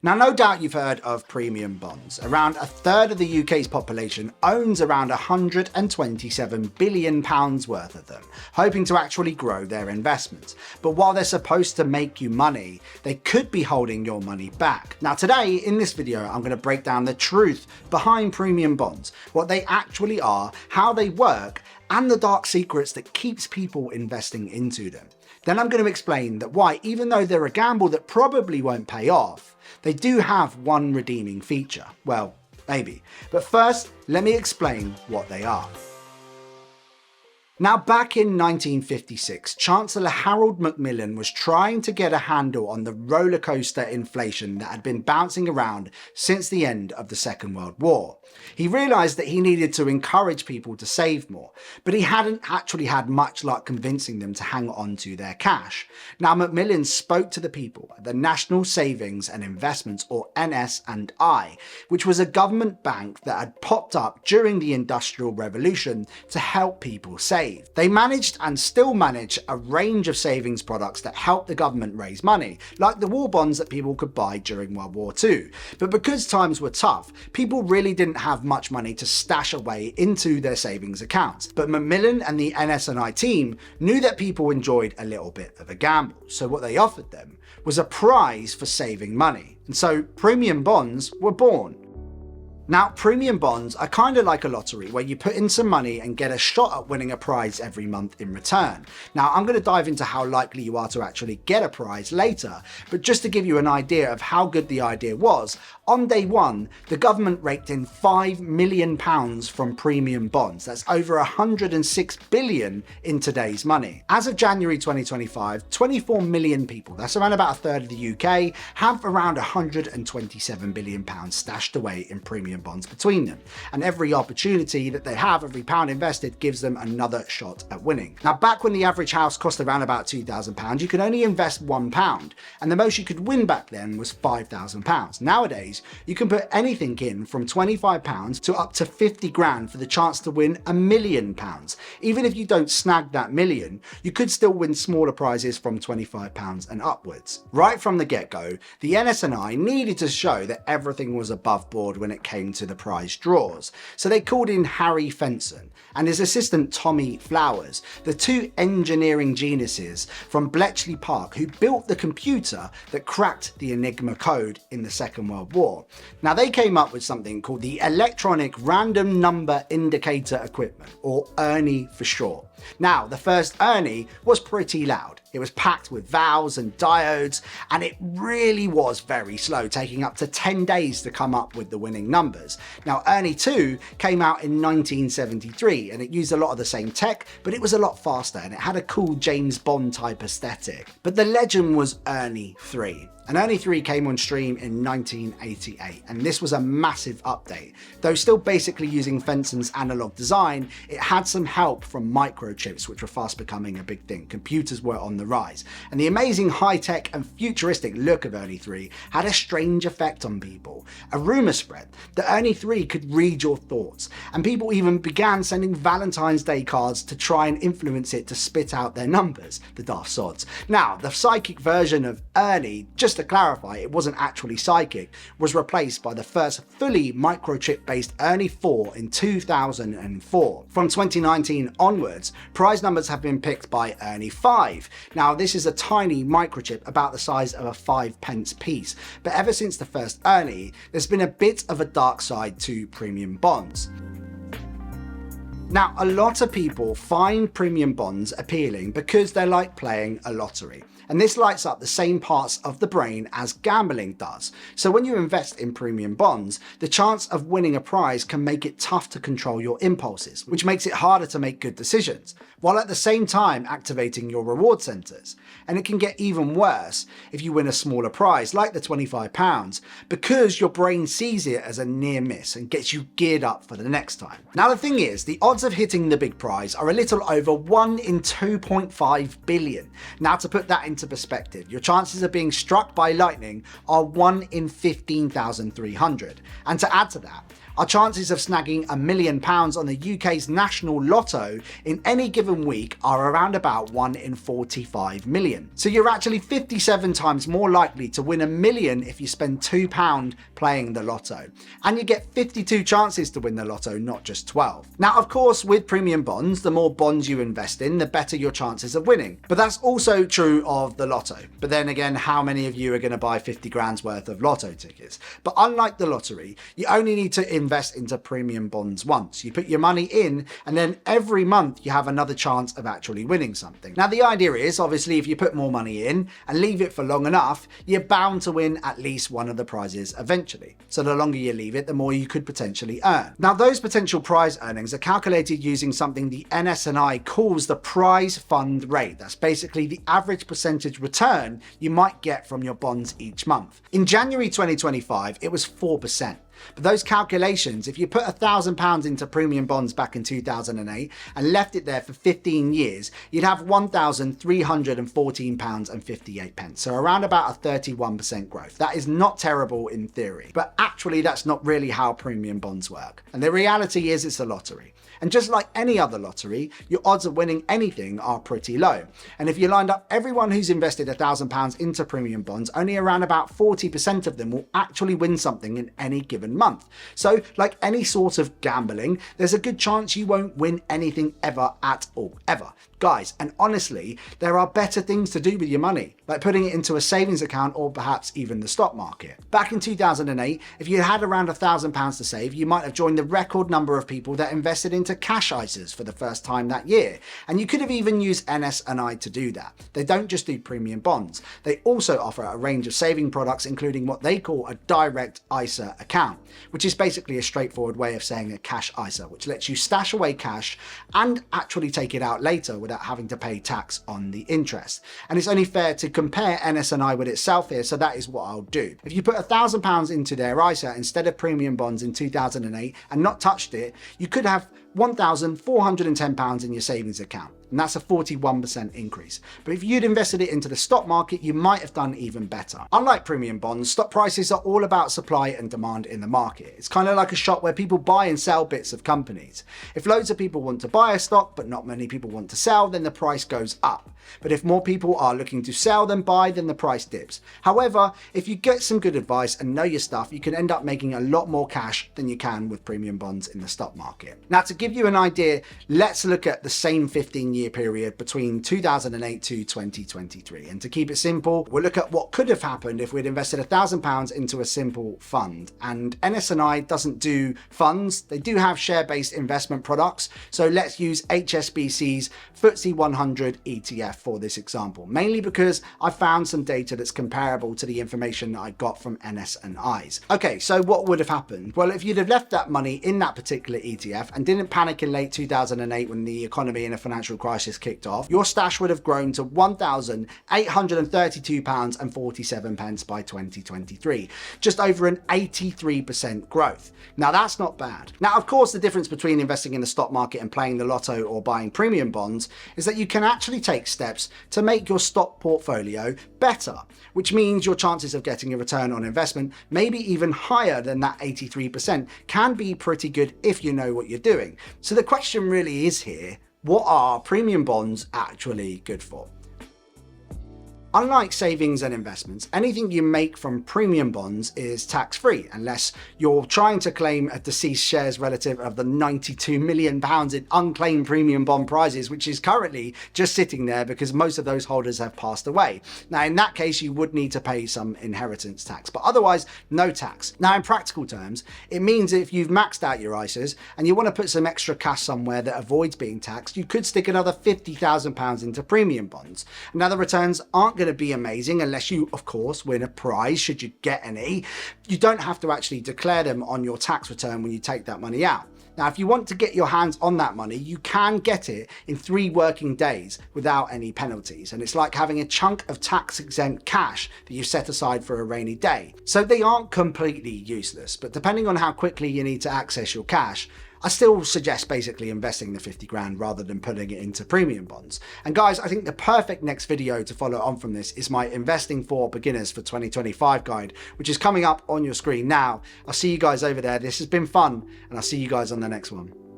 Now, no doubt you've heard of premium bonds. Around a third of the UK's population owns around £127 billion worth of them, hoping to actually grow their investments. But while they're supposed to make you money, they could be holding your money back. Now, today in this video, I'm going to break down the truth behind premium bonds, what they actually are, how they work, and the dark secrets that keeps people investing into them. Then I'm going to explain that why, even though they're a gamble that probably won't pay off, they do have one redeeming feature. Well, maybe. But first, let me explain what they are. Now, back in 1956, Chancellor Harold Macmillan was trying to get a handle on the rollercoaster inflation that had been bouncing around since the end of the Second World War. He realised that he needed to encourage people to save more, but he hadn't actually had much luck convincing them to hang on to their cash. Now, Macmillan spoke to the people at the National Savings and Investments, or ns&i, which was a government bank that had popped up during the Industrial Revolution to help people save. They managed and still manage a range of savings products that helped the government raise money, like the war bonds that people could buy during World War II. But because times were tough, people really didn't have much money to stash away into their savings accounts. But Macmillan and the ns&i team knew that people enjoyed a little bit of a gamble, so what they offered them was a prize for saving money. And so premium bonds were born. Now, premium bonds are kind of like a lottery where you put in some money and get a shot at winning a prize every month in return. Now, I'm going to dive into how likely you are to actually get a prize later, but just to give you an idea of how good the idea was, on day one, the government raked in £5 million from premium bonds. That's over 106 billion in today's money. As of January 2025, 24 million people, that's around about a third of the UK, have around £127 billion stashed away in premium bonds between them, and every opportunity that they have, every pound invested, gives them another shot at winning. Now, back when the average house cost around about £2,000, you could only invest £1, and the most you could win back then was £5,000. Nowadays, you can put anything in from £25 to up to 50 grand for the chance to win £1 million. Even if you don't snag that million, you could still win smaller prizes from £25 and upwards. Right from the get-go, the ns&i needed to show that everything was above board when it came to the prize draws. So they called in Harry Fenson and his assistant Tommy Flowers, the two engineering geniuses from Bletchley Park who built the computer that cracked the Enigma code in the Second World War. Now, they came up with something called the Electronic Random Number Indicator Equipment, or ERNI for short. Now, the first ERNI was pretty loud. It was packed with valves and diodes, and it really was very slow, taking up to 10 days to come up with the winning numbers. Now, ERNI 2 came out in 1973, and it used a lot of the same tech, but it was a lot faster, and it had a cool James Bond type aesthetic. But the legend was ERNI 3. And ERNI 3 came on stream in 1988, and this was a massive update. Though still basically using Fenson's analog design, it had some help from microchips, which were fast becoming a big thing. Computers were on the rise, and the amazing high-tech and futuristic look of ERNI 3 had a strange effect on people. A rumour spread that ERNI 3 could read your thoughts, and people even began sending Valentine's Day cards to try and influence it to spit out their numbers, the daft sods. Now, the psychic version of ERNI, just to clarify, it wasn't actually psychic, was replaced by the first fully microchip-based ERNI 4 in 2004. From 2019 onwards, prize numbers have been picked by ERNI 5. Now, this is a tiny microchip about the size of a 5p piece, but ever since the first ERNI, there's been a bit of a dark side to premium bonds. Now, a lot of people find premium bonds appealing because they're like playing a lottery. And this lights up the same parts of the brain as gambling does. So when you invest in premium bonds, the chance of winning a prize can make it tough to control your impulses, which makes it harder to make good decisions, while at the same time activating your reward centres. And it can get even worse if you win a smaller prize, like the £25, because your brain sees it as a near miss and gets you geared up for the next time. Now, the thing is, the odds of hitting the big prize are a little over 1 in 2.5 billion. Now, to put that into perspective, your chances of being struck by lightning are 1 in 15,300. And to add to that, Our chances of snagging £1 million on the UK's national lotto in any given week are around about 1 in 45 million. So you're actually 57 times more likely to win £1 million if you spend £2 playing the lotto. And you get 52 chances to win the lotto, not just 12. Now, of course, with premium bonds, the more bonds you invest in, the better your chances of winning. But that's also true of the lotto. But then again, how many of you are going to buy 50 grand's worth of lotto tickets? But unlike the lottery, you only need to invest into premium bonds once. You put your money in, and then every month you have another chance of actually winning something. Now, the idea is, obviously, if you put more money in and leave it for long enough, you're bound to win at least one of the prizes eventually. So the longer you leave it, the more you could potentially earn. Now, those potential prize earnings are calculated using something the ns&i calls the prize fund rate. That's basically the average percentage return you might get from your bonds each month. In January 2025, it was 4%. But those calculations, if you put £1,000 into premium bonds back in 2008 and left it there for 15 years, you'd have £1,314.58. So around about a 31% growth. That is not terrible in theory, but actually that's not really how premium bonds work. And the reality is it's a lottery. And just like any other lottery, your odds of winning anything are pretty low. And if you lined up everyone who's invested £1,000 into premium bonds, only around about 40% of them will actually win something in any given month. So like any sort of gambling, there's a good chance you won't win anything ever at all, ever. Guys, and honestly, there are better things to do with your money, like putting it into a savings account or perhaps even the stock market. Back in 2008, if you had around £1,000 to save, you might have joined the record number of people that invested into cash ISAs for the first time that year. And you could have even used ns&i to do that. They don't just do premium bonds. They also offer a range of saving products, including what they call a direct ISA account, which is basically a straightforward way of saying a cash ISA, which lets you stash away cash and actually take it out later without having to pay tax on the interest. And it's only fair to compare ns&i with itself here, so that is what I'll do. If you put £1,000 into their ISA instead of premium bonds in 2008 and not touched it, you could have £1,410 in your savings account. And that's a 41% increase. But if you'd invested it into the stock market, you might have done even better. Unlike premium bonds, stock prices are all about supply and demand in the market. It's kind of like a shop where people buy and sell bits of companies. If loads of people want to buy a stock, but not many people want to sell, then the price goes up. But if more people are looking to sell than buy, then the price dips. However, if you get some good advice and know your stuff, you can end up making a lot more cash than you can with premium bonds in the stock market. Now, to give you an idea, let's look at the same 15-year period between 2008 to 2023. And to keep it simple, we'll look at what could have happened if we'd invested £1,000 into a simple fund. And ns&i doesn't do funds. They do have share-based investment products. So let's use HSBC's FTSE 100 ETF for this example, mainly because I found some data that's comparable to the information that I got from ns&i's. Okay, so what would have happened? Well, if you'd have left that money in that particular ETF and didn't panic in late 2008 when the economy and a financial crisis kicked off, your stash would have grown to £1,832.47 by 2023, just over an 83% growth. Now that's not bad. Now, of course, the difference between investing in the stock market and playing the lotto or buying premium bonds is that you can actually take steps to make your stock portfolio better, which means your chances of getting a return on investment, maybe even higher than that 83%, can be pretty good if you know what you're doing. So the question really is here, what are premium bonds actually good for? Unlike savings and investments, anything you make from premium bonds is tax-free unless you're trying to claim a deceased shares relative of the £92 million in unclaimed premium bond prizes, which is currently just sitting there because most of those holders have passed away. Now, in that case, you would need to pay some inheritance tax, but otherwise, no tax. Now, in practical terms, it means if you've maxed out your ISAs and you want to put some extra cash somewhere that avoids being taxed, you could stick another £50,000 into premium bonds. Now, the returns aren't going to be amazing unless you, of course, win a prize, should you get any. You don't have to actually declare them on your tax return when you take that money out. Now, if you want to get your hands on that money, you can get it in 3 working days without any penalties. And it's like having a chunk of tax-exempt cash that you set aside for a rainy day. So they aren't completely useless, but depending on how quickly you need to access your cash, I still suggest basically investing the 50 grand rather than putting it into premium bonds. And guys, I think the perfect next video to follow on from this is my Investing for Beginners for 2025 guide, which is coming up on your screen now. I'll see you guys over there. This has been fun, and I'll see you guys on the next one.